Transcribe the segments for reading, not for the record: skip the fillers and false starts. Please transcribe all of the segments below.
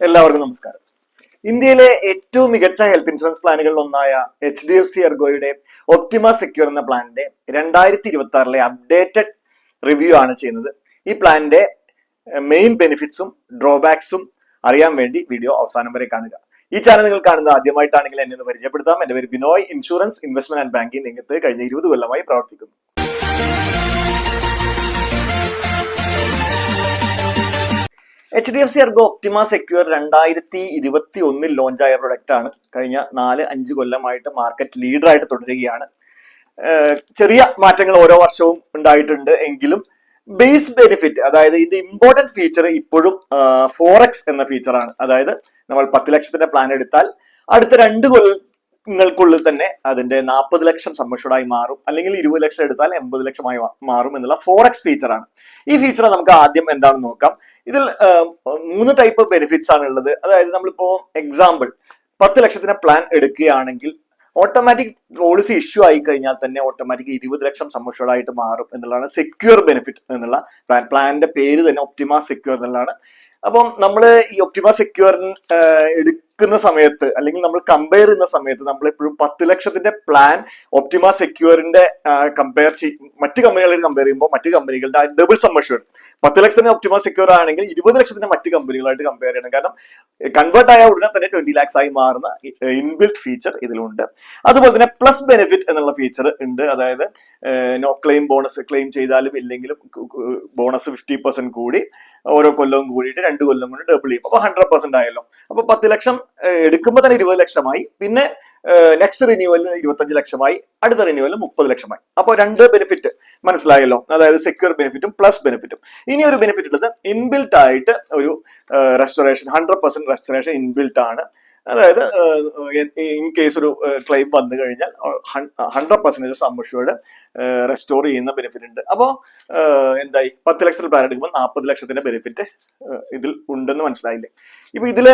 എല്ലാവർക്കും നമസ്കാരം. ഇന്ത്യയിലെ ഏറ്റവും മികച്ച ഹെൽത്ത് ഇൻഷുറൻസ് പ്ലാനുകളിൽ ഒന്നായ HDFC എർഗോയുടെ ഒപ്റ്റിമ സെക്യൂർ എന്ന പ്ലാനിന്റെ 2026 അപ്ഡേറ്റഡ് റിവ്യൂ ആണ് ചെയ്യുന്നത്. ഈ പ്ലാനിന്റെ മെയിൻ ബെനിഫിറ്റ്സും ഡ്രോബാക്സും അറിയാൻ വേണ്ടി വീഡിയോ അവസാനം വരെ കാണുക. ഈ ചാനൽ നിങ്ങൾ കാണുന്നത് ആദ്യമായിട്ടാണെങ്കിൽ എന്നെ ഒന്ന് പരിചയപ്പെടുത്താം. എന്റെ പേര് Binoy. Insurance, investment and banking രംഗത്ത് കഴിഞ്ഞ 20 കൊല്ലമായി പ്രവർത്തിക്കുന്നു. HDFC എർഗോ ഒപ്റ്റിമ സെക്യൂർ 2021 ലോഞ്ചായ പ്രൊഡക്റ്റ് ആണ്. കഴിഞ്ഞ 4-5 കൊല്ലമായിട്ട് മാർക്കറ്റ് ലീഡറായിട്ട് തുടരുകയാണ്. ചെറിയ മാറ്റങ്ങൾ ഓരോ വർഷവും ഉണ്ടായിട്ടുണ്ട് എങ്കിലും ബേസ് ബെനിഫിറ്റ്, അതായത് ഇതിന്റെ ഇമ്പോർട്ടന്റ് ഫീച്ചർ ഇപ്പോഴും 4x എന്ന ഫീച്ചറാണ്. അതായത് നമ്മൾ 10 ലക്ഷത്തിന്റെ പ്ലാൻ എടുത്താൽ അടുത്ത 2 കൊല്ലങ്ങൾക്കുള്ളിൽ തന്നെ അതിന്റെ 40 ലക്ഷം സമ്മഷ്യൂർഡായി മാറും, അല്ലെങ്കിൽ 20 ലക്ഷം എടുത്താൽ 80 ലക്ഷമായി മാറും എന്നുള്ള 4x ഫീച്ചറാണ്. ഈ ഫീച്ചർ നമുക്ക് ആദ്യം എന്താണെന്ന് നോക്കാം. ഇതിൽ 3 ടൈപ്പ് ബെനിഫിറ്റ്സ് ആണ് ഉള്ളത്. അതായത് നമ്മളിപ്പോ എക്സാമ്പിൾ 10 ലക്ഷത്തിന്റെ പ്ലാൻ എടുക്കുകയാണെങ്കിൽ ഓട്ടോമാറ്റിക് പോളിസി ഇഷ്യൂ ആയി കഴിഞ്ഞാൽ തന്നെ ഓട്ടോമാറ്റിക് 20 ലക്ഷം സമ്മഷ്യൂർഡ് ആയിട്ട് മാറും എന്നുള്ളതാണ് സെക്യൂർ ബെനിഫിറ്റ് എന്നുള്ള പ്ലാനിന്റെ പേര് തന്നെ ഒപ്റ്റിമ സെക്യൂർ എന്നുള്ളതാണ്. അപ്പം നമ്മൾ ഈ ഒപ്റ്റിമ സെക്യൂർ എടുക്കുന്ന സമയത്ത് അല്ലെങ്കിൽ നമ്മൾ കമ്പയർ ചെയ്യുന്ന സമയത്ത് നമ്മൾ എപ്പോഴും 10 ലക്ഷത്തിന്റെ പ്ലാൻ ഒപ്റ്റിമ സെക്യൂറിന്റെ മറ്റു കമ്പനികളായിട്ട് കമ്പയർ ചെയ്യുമ്പോൾ മറ്റു കമ്പനികളുടെ ഡബിൾ സമ്മഷ്യൂർഡ് 10 ലക്ഷത്തിന് ഒപ്റ്റിമ സെക്യൂർ ആണെങ്കിൽ 20 ലക്ഷത്തിന്റെ മറ്റു കമ്പനികളായിട്ട് കമ്പയർ ചെയ്യണം. കാരണം കൺവേർട്ട് ആയ ഉടനെ തന്നെ 20 lakhs ആയി മാറുന്ന ഇൻബിൽറ്റ് ഫീച്ചർ ഇതിലുണ്ട്. അതുപോലെ തന്നെ പ്ലസ് ബെനിഫിറ്റ് എന്നുള്ള ഫീച്ചർ ഉണ്ട്. അതായത് നോ ക്ലെയിം ബോണസ്, ക്ലെയിം ചെയ്താലും ഇല്ലെങ്കിലും ബോണസ് 50% കൂടി ഓരോ കൊല്ലവും കൂടിയിട്ട് 2 കൊല്ലം കൊണ്ട് ഡബിൾ ചെയ്യും. അപ്പൊ 100% ആയല്ലോ. അപ്പൊ 10 ലക്ഷം എടുക്കുമ്പോൾ തന്നെ 20 ലക്ഷമായി, പിന്നെ നെക്സ്റ്റ് റിന്യൂവലിന് 25 ലക്ഷമായി, അടുത്ത റിന്യൂവലിന് 30 ലക്ഷമായി. അപ്പൊ 2 ബെനിഫിറ്റ് മനസ്സിലായല്ലോ. അതായത് സെക്യൂർ ബെനിഫിറ്റും പ്ലസ് ബെനിഫിറ്റും. ഇനി ഒരു ബെനിഫിറ്റ് ഉള്ളത് ഇൻബിൽട്ട് ആയിട്ട് ഒരു റെസ്റ്റോറേഷൻ, 100% റെസ്റ്റോറേഷൻ ഇൻബിൽട്ട് ആണ്. അതായത് ഇൻ കേസ് ഒരു ക്ലെയിം വന്നു കഴിഞ്ഞാൽ 100% സമ്മഷ്യൂർഡ് റെസ്റ്റോർ ചെയ്യുന്ന ബെനിഫിറ്റ് ഉണ്ട്. അപ്പോൾ എന്തായി, 10 ലക്ഷത്തിൽ പ്ലാൻ എടുക്കുമ്പോൾ 40 ലക്ഷത്തിന്റെ ബെനിഫിറ്റ് ഇതിൽ ഉണ്ടെന്ന് മനസ്സിലായില്ലേ. ഇപ്പൊ ഇതില്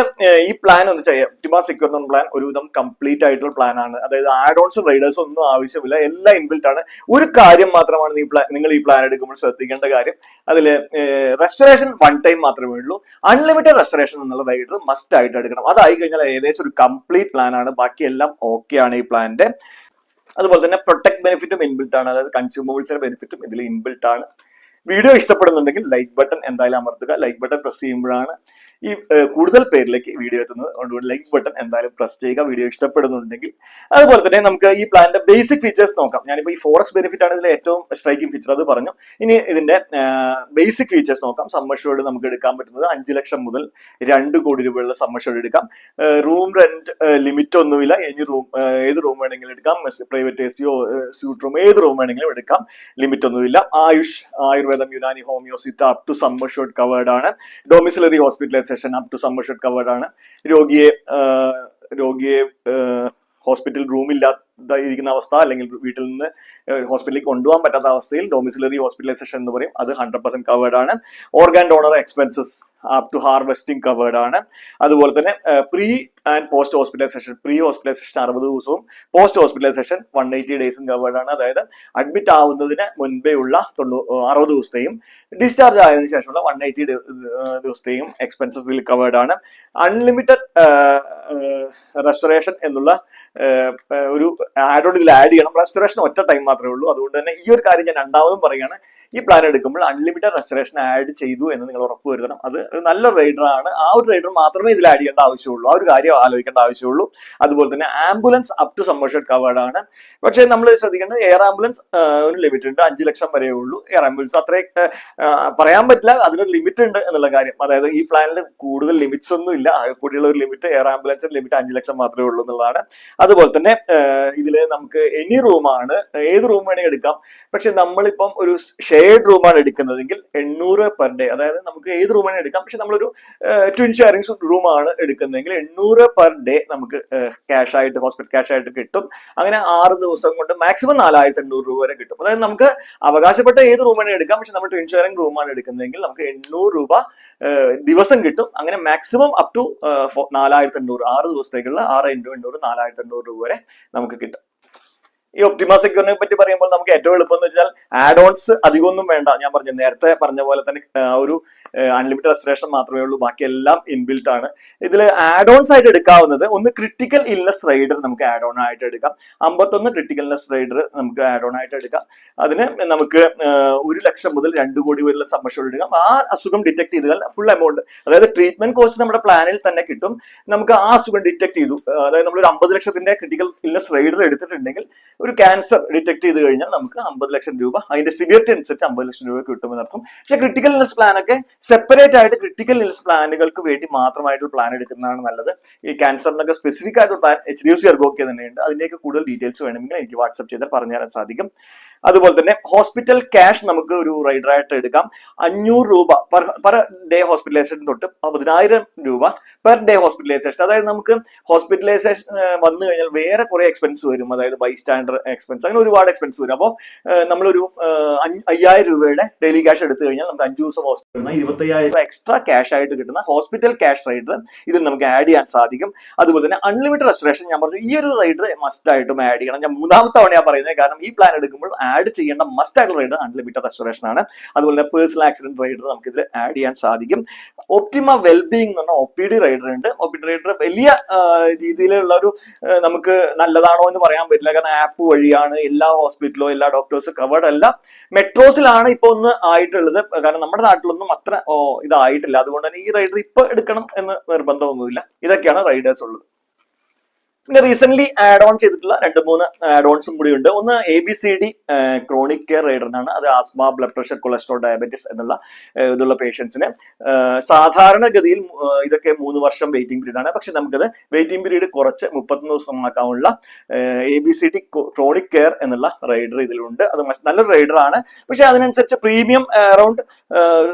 ഈ പ്ലാൻ ഒന്ന് ചെയ്യാം. ഒപ്റ്റിമ സെക്യൂർ എന്ന പ്ലാൻ ഒരുവിധം കംപ്ലീറ്റ് ആയിട്ടുള്ള പ്ലാൻ ആണ്. അതായത് ആഡ് ഓൺസും റൈഡേഴ്സ് ഒന്നും ആവശ്യമില്ല, എല്ലാം ഇൻബിൽട്ട് ആണ്. ഒരു കാര്യം മാത്രമാണ് നിങ്ങൾ ഈ പ്ലാൻ എടുക്കുമ്പോൾ ശ്രദ്ധിക്കേണ്ട കാര്യം. അതില് റെസ്റ്റോറേഷൻ 1 ടൈം മാത്രമേ ഉള്ളൂ. അൺലിമിറ്റഡ് റെസ്റ്റോറേഷൻ എന്നുള്ള റൈഡർ മസ്റ്റ് ആയിട്ട് എടുക്കണം. അതായി കഴിഞ്ഞാൽ ഏകദേശം ഒരു കംപ്ലീറ്റ് പ്ലാൻ ആണ്. ബാക്കിയെല്ലാം ഓക്കെ ആണ് ഈ പ്ലാന്റെ. അതുപോലെ തന്നെ പ്രൊട്ടക്ട് ബെനിഫിറ്റും ഇൻബിൽട്ട് ആണ്. അതായത് കൺസ്യൂമബിൾസിന്റെ ബെനിഫിറ്റും ഇതിൽ ഇൻബിൽട്ട് ആണ്. വീഡിയോ ഇഷ്ടപ്പെടുന്നുണ്ടെങ്കിൽ ലൈക്ക് ബട്ടൺ എന്തായാലും അമർത്തുക. ലൈക്ക് ബട്ടൺ പ്രസ് ചെയ്യുമ്പോഴാണ് ഈ കൂടുതൽ പേരിലേക്ക് വീഡിയോ എത്തുന്നത്. അതുകൊണ്ട് ലൈക്ക് ബട്ടൺ എന്തായാലും പ്രസ് ചെയ്യുക വീഡിയോ ഇഷ്ടപ്പെടുന്നുണ്ടെങ്കിൽ. അതുപോലെ തന്നെ നമുക്ക് ഈ പ്ലാനിന്റെ ബേസിക് ഫീച്ചേഴ്സ് നോക്കാം. ഞാനിപ്പോൾ ഈ 4x ബെനിഫിറ്റ് ആണ് ഇതിലെ ഏറ്റവും സ്ട്രൈക്കിംഗ് ഫീച്ചർ, അത് പറഞ്ഞു. ഇനി ഇതിന്റെ ബേസിക് ഫീച്ചേഴ്സ് നോക്കാം. സമ്മഷ്യൂർഡ് നമുക്ക് എടുക്കാൻ പറ്റുന്നത് 5 ലക്ഷം മുതൽ 2 കോടി രൂപയുള്ള സമ്മഷ്യൂർഡ് എടുക്കാം. റൂം റെന്റ് ലിമിറ്റ് ഒന്നുമില്ല. ഏത് റൂം വേണമെങ്കിലും എടുക്കാം. പ്രൈവറ്റ് എസിയോ സ്യൂട്ട് റൂം ഏത് റൂം വേണമെങ്കിലും എടുക്കാം. ലിമിറ്റ് ഒന്നുമില്ല. ആയുർവേദം, Unani, homeo, Siddha up to sum assured covered ആണ്. Domiciliary hospitalisation up to sum assured covered ആണ്. രോഗിയെ ഹോസ്പിറ്റൽ റൂമില്ലാതിരിക്കുന്ന അവസ്ഥ, അല്ലെങ്കിൽ വീട്ടിൽ നിന്ന് ഹോസ്പിറ്റലിലേക്ക് കൊണ്ടുപോകാൻ പറ്റാത്ത അവസ്ഥയിൽ ഡൊമിസിലറി ഹോസ്പിറ്റലൈസേഷൻ എന്ന് പറയും, അത് 100% കവേർഡ് ആണ്. Organ donor expenses up to harvesting covered ആണ്. അതുപോലെ തന്നെ pre and post hospitalisation, pre hospitalisation 60 ദിവസവും പോസ്റ്റ് ഹോസ്പിറ്റലൈസേഷൻ 180 ഡേയ്സും കവേർഡ് ആണ്. അതായത് അഡ്മിറ്റ് ആവുന്നതിന് മുൻപേ ഉള്ള 60 ദിവസത്തെയും ഡിസ്ചാർജ് ആയതിനു ശേഷമുള്ള 180 ദിവസത്തെയും എക്സ്പെൻസസ് ഇതിൽ കവേർഡ് ആണ്. അൺലിമിറ്റഡ് റെസ്റ്റോറേഷൻ എന്നുള്ള ഒരു ആഡ് ഓൺ ഇതിൽ ആഡ് ചെയ്യണം. റെസ്റ്റോറേഷൻ ഒറ്റ ടൈം മാത്രമേ ഉള്ളൂ. അതുകൊണ്ട് തന്നെ ഈ ഒരു കാര്യം ഞാൻ രണ്ടാമതും പറയുകയാണ്. ഈ പ്ലാൻ എടുക്കുമ്പോൾ അൺലിമിറ്റഡ് റെസ്റ്റോറേഷൻ ആഡ് ചെയ്തു എന്ന് നിങ്ങൾ ഉറപ്പുവരുത്തണം. അത് ഒരു നല്ല റൈഡർ ആണ്. ആ ഒരു റൈഡർ മാത്രമേ ഇതിൽ ആഡ് ചെയ്യേണ്ട ആവശ്യമുള്ളൂ. ആ ഒരു കാര്യം ആലോചിക്കേണ്ട ആവശ്യമുള്ളൂ. അതുപോലെ തന്നെ ambulance up to sum assured covered ആണ്. പക്ഷേ നമ്മൾ ശ്രദ്ധിക്കേണ്ടത് എയർ ആംബുലൻസ് ഒരു ലിമിറ്റ് ഉണ്ട്. 5 ലക്ഷം വരെ ഉള്ളൂ എയർ ആംബുലൻസ്. അത്രേ പറയാൻ പറ്റില്ല, അതിനൊരു ലിമിറ്റ് ഉണ്ട് എന്നുള്ള കാര്യം. അതായത് ഈ പ്ലാനിൽ കൂടുതൽ ലിമിറ്റ്സ് ഒന്നും ഇല്ല. കൂടിയുള്ള ഒരു ലിമിറ്റ് എയർ ആംബുലൻസിന്റെ ലിമിറ്റ് 5 ലക്ഷം മാത്രമേ ഉള്ളൂ എന്നുള്ളതാണ്. അതുപോലെ തന്നെ ഇതില് നമുക്ക് എനി റൂമാണ്, ഏത് റൂം വേണമെങ്കിൽ എടുക്കാം. പക്ഷെ നമ്മളിപ്പം ഒരു ഷെയർഡ് റൂമാണ് എടുക്കുന്നതെങ്കിൽ 800 പെർ ഡേ, അതായത് നമുക്ക് ഏത് റൂമാണ് എടുക്കാം. പക്ഷെ നമ്മളൊരു ട്വിൻ ഷെയറിംഗ് റൂമാണ് എടുക്കുന്നതെങ്കിൽ 800 പെർ ഡേ നമുക്ക് ക്യാഷ് ആയിട്ട്, ഹോസ്പിറ്റൽ ക്യാഷ് ആയിട്ട് കിട്ടും. അങ്ങനെ 6 ദിവസം കൊണ്ട് മാക്സിമം 4800 രൂപ വരെ കിട്ടും. അതായത് നമുക്ക് അവകാശപ്പെട്ട ഏത് റൂമാണ് എടുക്കാം. പക്ഷെ നമ്മൾ ട്വിൻ ഷെയറിംഗ് റൂമാണ് എടുക്കുന്നതെങ്കിൽ നമുക്ക് 800 രൂപ ദിവസം കിട്ടും. അങ്ങനെ മാക്സിമം അപ് ടു 4800, 6 ദിവസത്തേക്കുള്ള 6 × 800 4800 രൂപ വരെ നമുക്ക് കിട്ടും. ഈ ഒപ്റ്റിമ സെക്യൂറിനെ പറ്റി പറയുമ്പോൾ നമുക്ക് ഏറ്റവും എളുപ്പം എന്ന് വെച്ചാൽ ആഡ് ഓൺസ് അധികമൊന്നും വേണ്ട. ഞാൻ പറഞ്ഞു നേരത്തെ പറഞ്ഞ പോലെ തന്നെ ഒരു അൺലിമിറ്റഡ് റെസ്റ്റോറേഷൻ മാത്രമേ ഉള്ളൂ, ബാക്കി എല്ലാം ഇൻബിൽട്ട് ആണ്. ഇതിൽ ആഡ് ഓൺസ് ആയിട്ട് എടുക്കാവുന്നത് ഒന്ന് ക്രിട്ടിക്കൽ ഇൽനെസ് റൈഡർ നമുക്ക് ആഡ് ഓൺ ആയിട്ട് എടുക്കാം. 51 ക്രിട്ടിക്കൽ ഇൽനെസ് റൈഡർ നമുക്ക് ആഡ് ഓൺ ആയിട്ട് എടുക്കാം. അതിന് നമുക്ക് 1 ലക്ഷം മുതൽ 2 കോടി വരെയുള്ള സം അഷ്യൂർഡ് എടുക്കാം. ആ അസുഖം ഡിറ്റക്ട് ചെയ്താൽ ഫുൾ എമൗണ്ട്, അതായത് ട്രീറ്റ്മെന്റ് കോസ്റ്റ് നമ്മുടെ പ്ലാനിൽ തന്നെ കിട്ടും. നമുക്ക് ആ അസുഖം ഡിറ്റക്ട് ചെയ്തു, അതായത് നമ്മൾ ഒരു 50 ലക്ഷത്തിന്റെ ക്രിട്ടിക്കൽ ഇൽനെസ് റൈഡർ എടുത്തിട്ടുണ്ടെങ്കിൽ ഒരു ക്യാൻസർ ഡിറ്റക്ട് ചെയ്ത് കഴിഞ്ഞാൽ നമുക്ക് 50 ലക്ഷം രൂപ, അതിന്റെ സിവിയറിറ്റി അനുസരിച്ച് 50 ലക്ഷം രൂപ കിട്ടുമെന്നർത്ഥം. പക്ഷെ ക്രിട്ടിക്കൽ ഇൽനെസ് പ്ലാൻ ഒക്കെ സെപ്പറേറ്റ് ആയിട്ട് ക്രിട്ടിക്കൽ ഇൽനെസ് പ്ലാനുകൾക്ക് വേണ്ടി മാത്രമായിട്ട് പ്ലാൻ എടുക്കുന്നതാണ് നല്ലത്. ഈ ക്യാൻസറിനൊക്കെ സ്പെസിഫിക് ആയിട്ട് പ്ലാൻ HDFC എർഗോക്ക് തന്നെയുണ്ട്. അതിന്റെയൊക്കെ കൂടുതൽ ഡീറ്റെയിൽസ് വേണമെങ്കിൽ എനിക്ക് വാട്സ്ആപ്പ് ചെയ്താൽ പറഞ്ഞു തരാൻ സാധിക്കും. അതുപോലെ തന്നെ ഹോസ്പിറ്റൽ ക്യാഷ് നമുക്ക് ഒരു റൈഡറായിട്ട് എടുക്കാം. 500 രൂപ പെർ ഡേ ഹോസ്പിറ്റലൈസേഷൻ തൊട്ട് 10,000 രൂപ പെർ ഡേ ഹോസ്പിറ്റലൈസേഷൻ. അതായത് നമുക്ക് ഹോസ്പിറ്റലൈസേഷൻ വന്നു കഴിഞ്ഞാൽ വേറെ കുറെ എക്സ്പെൻസ് വരും, അതായത് ബൈസ്റ്റാൻഡർ എക്സ്പെൻസ്, അങ്ങനെ ഒരുപാട് എക്സ്പെൻസ് വരും. അപ്പോൾ നമ്മളൊരു 5,000 രൂപയുടെ ഡെയിലി ക്യാഷ് എടുത്തു കഴിഞ്ഞാൽ നമുക്ക് 5 ദിവസം ഹോസ്പിറ്റലിൽ 25,000 രൂപ എക്സ്ട്രാ ക്യാഷ് ആയിട്ട് കിട്ടുന്ന ഹോസ്പിറ്റൽ ക്യാഷ് റൈഡർ ഇതിൽ നമുക്ക് ആഡ് ചെയ്യാൻ സാധിക്കും. അതുപോലെ തന്നെ അൺലിമിറ്റഡ് റെസ്റ്റോറേഷൻ, ഞാൻ പറഞ്ഞു ഈ ഒരു റൈഡർ മസ്റ്റ് ആയിട്ടും ആഡ് ചെയ്യണം. ഞാൻ 3ാമത്തെ തവണയാണ് പറയുന്നത്, കാരണം ഈ പ്ലാൻ എടുക്കുമ്പോൾ ആഡ് ചെയ്യേണ്ട മസ്റ്റ് ആയിട്ടുള്ള റൈഡർ അൺലിമിറ്റഡ് റെസ്റ്റോറേഷൻ ആണ്. അതുപോലെ തന്നെ പേഴ്സണൽ ആക്സിഡന്റ് റൈഡർ നമുക്ക് ഇതിൽ ആഡ് ചെയ്യാൻ സാധിക്കും. ഒപ്റ്റിമ വെൽബീയിങ് എന്ന് പറഞ്ഞ OPD റൈഡർ ഉണ്ട്. OPD റൈഡർ വലിയ രീതിയിലുള്ള ഒരു നമുക്ക് നല്ലതാണോ എന്ന് പറയാൻ പറ്റില്ല, കാരണം ആപ്പ് വഴിയാണ്, എല്ലാ ഹോസ്പിറ്റലോ എല്ലാ ഡോക്ടേഴ്സ് കവേർഡ് അല്ല. മെട്രോസിലാണ് ഇപ്പൊ ഒന്ന് ആയിട്ടുള്ളത്, കാരണം നമ്മുടെ നാട്ടിലൊന്നും അത്ര ഇതായിട്ടില്ല. അതുകൊണ്ട് തന്നെ ഈ റൈഡർ ഇപ്പൊ എടുക്കണം എന്ന് നിർബന്ധമൊന്നുമില്ല. ഇതൊക്കെയാണ് റൈഡേഴ്സ് ഉള്ളത്. പിന്നെ റീസെന്റ് ആഡ് ഓൺ ചെയ്തിട്ടുള്ള 2-3 ആഡ് ഓൺസും കൂടി ഉണ്ട്. ഒന്ന് ABCD ക്രോണിക് കെയർ റൈഡറിനാണ്. അത് asthma, blood pressure, cholesterol, diabetes എന്നുള്ള ഇതുള്ള പേഷ്യൻസിന് സാധാരണഗതിയിൽ ഇതൊക്കെ 3 വർഷം വെയിറ്റിംഗ് പീരീഡ് ആണ്. പക്ഷെ നമുക്കത് വെയിറ്റിംഗ് പീരീഡ് കുറച്ച് 31 ദിവസമാക്കാനുള്ള ABCD ക്രോണിക് കെയർ എന്നുള്ള റൈഡർ ഇതിലുണ്ട്. അത് നല്ലൊരു റൈഡർ ആണ്. പക്ഷെ അതിനനുസരിച്ച് പ്രീമിയം അറൌണ്ട്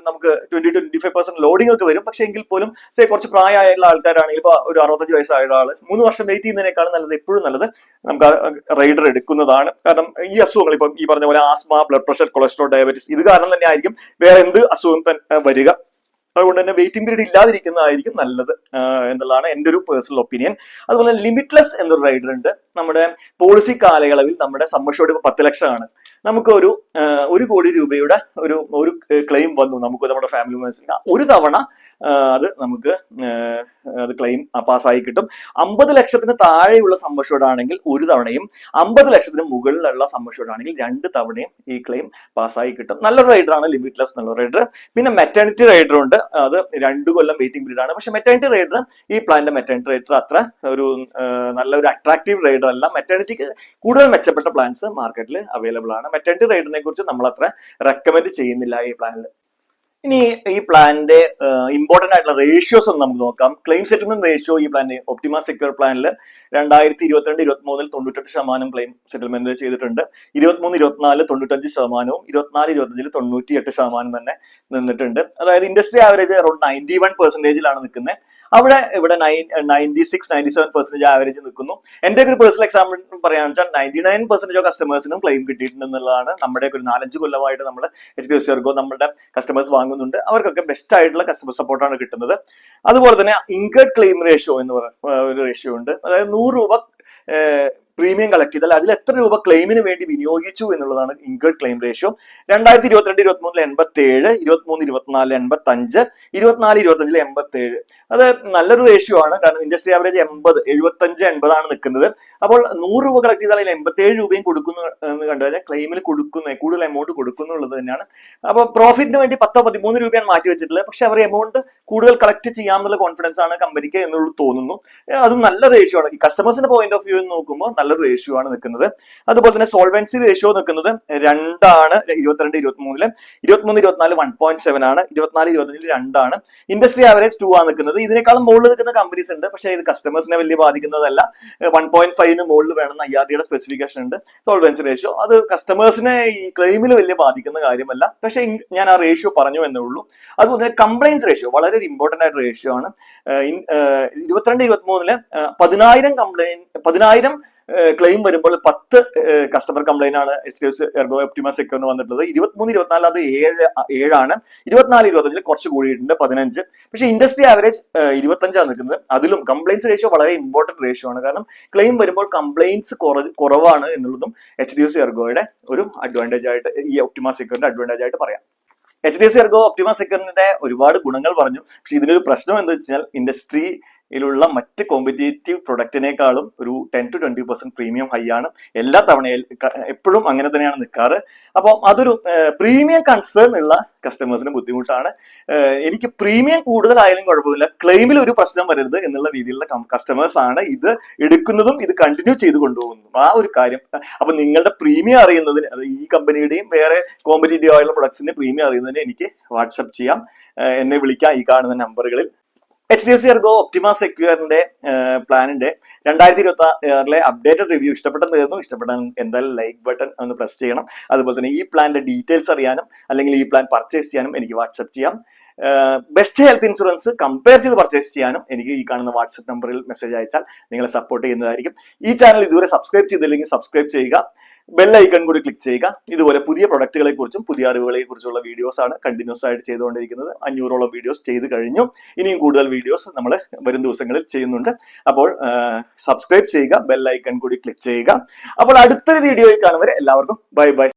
നമുക്ക് 20-25% ലോഡിംഗ് ഒക്കെ വരും. പക്ഷെ എങ്കിൽ പോലും കുറച്ച് പ്രായമായുള്ള ആൾക്കാരാണെങ്കിൽ ഇപ്പൊ ഒരു 65 വയസ്സായ ആൾ 3 വർഷം വെയിറ്റ് ചെയ്യുന്നതിനേക്കാളും നല്ലത്, എപ്പോഴും നല്ലത് നമുക്ക് റൈഡർ എടുക്കുന്നതാണ്. കാരണം ഈ അസുഖങ്ങൾ ഇപ്പം ഈ പറഞ്ഞ പോലെ asthma, blood pressure, cholesterol, diabetes ഇത് കാരണം തന്നെ ആയിരിക്കും വേറെ എന്ത് അസുഖം തന്നെ വരിക. അതുകൊണ്ട് തന്നെ വെയിറ്റിംഗ് പീരീഡ് ഇല്ലാതിരിക്കുന്നതായിരിക്കും നല്ലത് എന്നുള്ളതാണ് എൻ്റെ ഒരു പേഴ്സണൽ ഒപ്പീനിയൻ. അതുപോലെ ലിമിറ്റ്ലെസ് എന്നൊരു റൈഡർ ഉണ്ട്. നമ്മുടെ പോളിസി കാലയളവിൽ നമ്മുടെ സം അഷ്യൂർഡ് 10 ലക്ഷമാണ്. നമുക്ക് ഒരു 1 കോടി രൂപയുടെ ഒരു ക്ലെയിം വന്നു നമുക്ക് നമ്മുടെ ഫാമിലി മെമ്പേഴ്സിന് ഒരു തവണ, അത് നമുക്ക് അത് ക്ലെയിം പാസ്സായി കിട്ടും. 50 ലക്ഷത്തിന് താഴെയുള്ള സം അഷ്യൂർഡ് ആണെങ്കിൽ ഒരു തവണയും, 50 ലക്ഷത്തിന് മുകളിലുള്ള സം അഷ്യൂർഡ് ആണെങ്കിൽ 2 തവണയും ഈ ക്ലെയിം പാസ്സായി കിട്ടും. നല്ലൊരു റൈഡറാണ് ലിമിറ്റ്ലെസ് എന്നുള്ള റൈഡർ. പിന്നെ മെറ്റേണിറ്റി റൈഡർ ഉണ്ട്. അത് 2 കൊല്ലം വെയിറ്റിംഗ് പീരീഡ് ആണ്. പക്ഷെ മെറ്റേണിറ്റി റൈഡർ, ഈ പ്ലാനിന്റെ മെറ്റേണിറ്റി റൈഡർ അത്ര ഒരു നല്ലൊരു അട്രാക്റ്റീവ് റൈഡർ അല്ല. മെറ്റേണിറ്റിക്ക് കൂടുതൽ മെച്ചപ്പെട്ട പ്ലാൻസ് മാർക്കറ്റിൽ അവൈലബിൾ ആണ്. മെറ്റേണിറ്റി റൈഡറിനെ കുറിച്ച് നമ്മൾ അത്ര റെക്കമെൻഡ് ചെയ്യുന്നില്ല ഈ പ്ലാനിൽ. ഇനി ഈ പ്ലാനിന്റെ ഇമ്പോർട്ടന്റ് ആയിട്ടുള്ള റേഷ്യോസ് ഒന്ന് നമുക്ക് നോക്കാം. ക്ലെയിം സെറ്റിൽമെന്റ് റേഷ്യോ ഈ പ്ലാനിൽ ഒപ്റ്റിമ സെക്യൂർ പ്ലാനിൽ 2022-23 98% ക്ലെയിം സെറ്റിൽമെന്റ് ചെയ്തിട്ടുണ്ട്. 23-24 95%, 24-25 98% തന്നെ നിന്നിട്ടുണ്ട്. അതായത് ഇൻഡസ്ട്രി ആവറേജ് അറൌണ്ട് 91%-ലാണ് നിൽക്കുന്നത്. ഇവിടെ 96-97% ആവറേജ് നിൽക്കുന്നു. എന്റെ ഒരു പേഴ്സണൽ എക്സാമ്പിൾ പറയാന്ന് വെച്ചാൽ 99% കസ്റ്റമേഴ്സിനും ക്ലെയിം കിട്ടിയിട്ടുണ്ടെന്നുള്ളതാണ്. നമ്മുടെ ഒരു 4-5 കൊല്ലമായിട്ട് നമ്മൾ HDFC എർഗോ നമ്മുടെ കസ്റ്റമേഴ്സ് വാങ്ങുന്നുണ്ട്. അവർക്കൊക്കെ ബെസ്റ്റ് ആയിട്ടുള്ള കസ്റ്റമർ സപ്പോർട്ടാണ് കിട്ടുന്നത്. അതുപോലെ തന്നെ ഇൻകേർഡ് ക്ലെയിം റേഷ്യോ എന്ന് പറയുന്ന ഒരു റേഷ്യോ ഉണ്ട്. അതായത് 100 രൂപ പ്രീമിയം കളക്ട് ചെയ്താൽ അതിൽ എത്ര രൂപ ക്ലെയിമിന് വേണ്ടി വിനിയോഗിച്ചു എന്നുള്ളതാണ് ഇൻകേർഡ് ക്ലെയിം റേഷ്യോ. 2022-23 87, 23-24 85, 24-25 87. അത് നല്ലൊരു റേഷ്യോ ആണ്. കാരണം ഇൻഡസ്ട്രി ആവറേജ് 80, 75-80 ആണ് നിൽക്കുന്നത്. അപ്പോൾ 100 രൂപ കളക്ട് ചെയ്താൽ അതിൽ 87 രൂപയും കൊടുക്കുന്നു എന്ന് കണ്ടുകഴിഞ്ഞാൽ ക്ലെയിമിൽ കൂടുതൽ എമൗണ്ട് കൊടുക്കുന്നുള്ളത് തന്നെയാണ്. അപ്പോൾ പ്രോഫിറ്റിന് വേണ്ടി 10-13 രൂപയാണ് മാറ്റി വെച്ചിട്ടുള്ളത്. പക്ഷെ അവർ എമൗണ്ട് കൂടുതൽ കളക്ട് ചെയ്യാമെന്നുള്ള കോൺഫിഡൻസ് ആണ് കമ്പനിക്ക് എന്നുള്ളത് തോന്നുന്നു. അതും നല്ല റേഷ്യോ ആണ്. ഈ കസ്റ്റമേഴ്സിന്റെ പോയിന്റ് ഓഫ് വ്യൂ നോക്കുമ്പോൾ നല്ലൊരു റേഷ്യോ ആണ് നിൽക്കുന്നത്. അതുപോലെ തന്നെ സോൾവൻസി റേഷ്യോ നിൽക്കുന്നത് 2 ആണ്. 22-23, 23-24 1.7 ആണ്. 24-25 2 ആണ്. ഇൻഡസ്ട്രി ആവറേജ് 2 ആണ് നിൽക്കുന്നത്. ഇതിനേക്കാളും മുകളിൽ നിൽക്കുന്ന കമ്പനീസ് ഉണ്ട്. പക്ഷേ ഇത് കസ്റ്റമേഴ്സിനെ വലിയ ബാധിക്കുന്നതല്ല. 1.5 മുകളിൽ വേണമെന്ന് IRDയുടെ സ്പെസിഫിക്കേഷൻ ഉണ്ട്. സോൾവൻസി റേഷ്യോ അത് കസ്റ്റമേഴ്സിനെ ഈ ക്ലെയിമിൽ വലിയ ബാധിക്കുന്ന കാര്യമല്ല. പക്ഷേ ഞാൻ ആ റേഷ്യോ പറഞ്ഞു എന്നേ ഉള്ളൂ. അതുപോലെ തന്നെ കംപ്ലൈൻസ് റേഷ്യോ വളരെ ഇമ്പോർട്ടന്റ് ആയിട്ട് റേഷ്യോ ആണ്. 22-23 10,000 ക്ലെയിം വരുമ്പോൾ 10 കസ്റ്റമർ കംപ്ലൈന്റ് ആണ് HDFC എർഗോ ഒപ്റ്റിമ സെക്യൂറിന് വന്നിട്ടുള്ളത്. 23-24 അത് 7 24-25 കുറച്ച് കൂടിയിട്ടുണ്ട് 15. പക്ഷേ ഇൻഡസ്ട്രി ആവറേജ് 25 നിൽക്കുന്നത്. അതിലും കംപ്ലൈൻസ് റേഷ്യോ വളരെ ഇമ്പോർട്ടന്റ് റേഷ്യോ ആണ്. കാരണം ക്ലെയിം വരുമ്പോൾ കംപ്ലൈൻസ് കുറവാണ് എന്നുള്ളതും HDFC എർഗോയുടെ ഒരു അഡ്വാൻറ്റേജ് ആയിട്ട്, ഈ ഒപ്റ്റിമ സെക്യൂറിന്റെ അഡ്വാൻറ്റേജ് ആയിട്ട് പറയാം. HDFC എർഗോ ഒപ്റ്റിമ സെക്യൂറിന്റെ ഒരുപാട് ഗുണങ്ങൾ പറഞ്ഞു. പക്ഷെ ഇതിനൊരു പ്രശ്നം എന്താ വെച്ചാൽ ഇൻഡസ്ട്രിയിലുള്ള മറ്റ് കോമ്പറ്റേറ്റീവ് പ്രൊഡക്റ്റിനേക്കാളും ഒരു 10 to 20% പ്രീമിയം ഹൈ ആണ്. എല്ലാ തവണയും എപ്പോഴും അങ്ങനെ തന്നെയാണ് നിൽക്കാറ്. അപ്പോൾ അതൊരു പ്രീമിയം കൺസേൺ ഉള്ള കസ്റ്റമേഴ്സിന് ബുദ്ധിമുട്ടാണ്. എനിക്ക് പ്രീമിയം കൂടുതലായാലും കുഴപ്പമില്ല, ക്ലെയിമിൽ ഒരു പ്രശ്നം വരരുത് എന്നുള്ള രീതിയിലുള്ള കസ്റ്റമേഴ്സ് ആണ് ഇത് എടുക്കുന്നതും ഇത് കണ്ടിന്യൂ ചെയ്ത് കൊണ്ടുപോകുന്നതും. ആ ഒരു കാര്യം. അപ്പൊ നിങ്ങളുടെ പ്രീമിയം അറിയുന്നതിന്, അത് ഈ കമ്പനിയുടെയും വേറെ കോമ്പറ്റേറ്റീവ് ആയുള്ള പ്രൊഡക്ട്സിന്റെ പ്രീമിയം അറിയുന്നതിന് എനിക്ക് വാട്സപ്പ് ചെയ്യാം, എന്നെ വിളിക്കാം ഈ കാണുന്ന നമ്പറുകളിൽ. HDFC എർഗോ ഒപ്റ്റിമ സെക്യൂറിന്റെ പ്ലാനിന്റെ 2026 അപ്ഡേറ്റഡ് റിവ്യൂ ഇഷ്ടപ്പെട്ടെന്ന് തീർന്നു. ഇഷ്ടപ്പെട്ടാൽ എന്തായാലും ലൈക്ക് ബട്ടൺ ഒന്ന് പ്രസ് ചെയ്യണം. അതുപോലെ തന്നെ ഈ പ്ലാനിന്റെ ഡീറ്റെയിൽസ് അറിയാനും അല്ലെങ്കിൽ ഈ പ്ലാൻ പർച്ചേസ് ചെയ്യാനും എനിക്ക് വാട്സപ്പ് ചെയ്യാം. ബെസ്റ്റ് ഹെൽത്ത് ഇൻഷുറൻസ് കമ്പയർ ചെയ്ത് പർച്ചേസ് ചെയ്യാനും എനിക്ക് ഈ കാണുന്ന വാട്സപ്പ് നമ്പറിൽ മെസ്സേജ് അയച്ചാൽ നിങ്ങളെ സപ്പോർട്ട് ചെയ്യുന്നതായിരിക്കും. ഈ ചാനൽ ഇതുവരെ സബ്സ്ക്രൈബ് ചെയ്തില്ലെങ്കിൽ സബ്സ്ക്രൈബ് ചെയ്യുക, ബെൽ ഐക്കൺ കൂടി ക്ലിക്ക് ചെയ്യുക. ഇതുപോലെ പുതിയ പ്രൊഡക്റ്റുകളെ കുറിച്ചും പുതിയ അറിവുകളെ കുറിച്ചുള്ള വീഡിയോസ് ആണ് കണ്ടിന്യൂസ് ആയിട്ട് ചെയ്തുകൊണ്ടിരിക്കുന്നത്. 500ഓളം വീഡിയോസ് ചെയ്ത് കഴിഞ്ഞു. ഇനിയും കൂടുതൽ വീഡിയോസ് നമ്മൾ വരും ദിവസങ്ങളിൽ ചെയ്യുന്നുണ്ട്. അപ്പോൾ സബ്സ്ക്രൈബ് ചെയ്യുക, ബെൽ ഐക്കൺ കൂടി ക്ലിക്ക് ചെയ്യുക. അപ്പോൾ അടുത്തൊരു വീഡിയോയിൽ കാണും വരെ എല്ലാവർക്കും ബൈ ബൈ.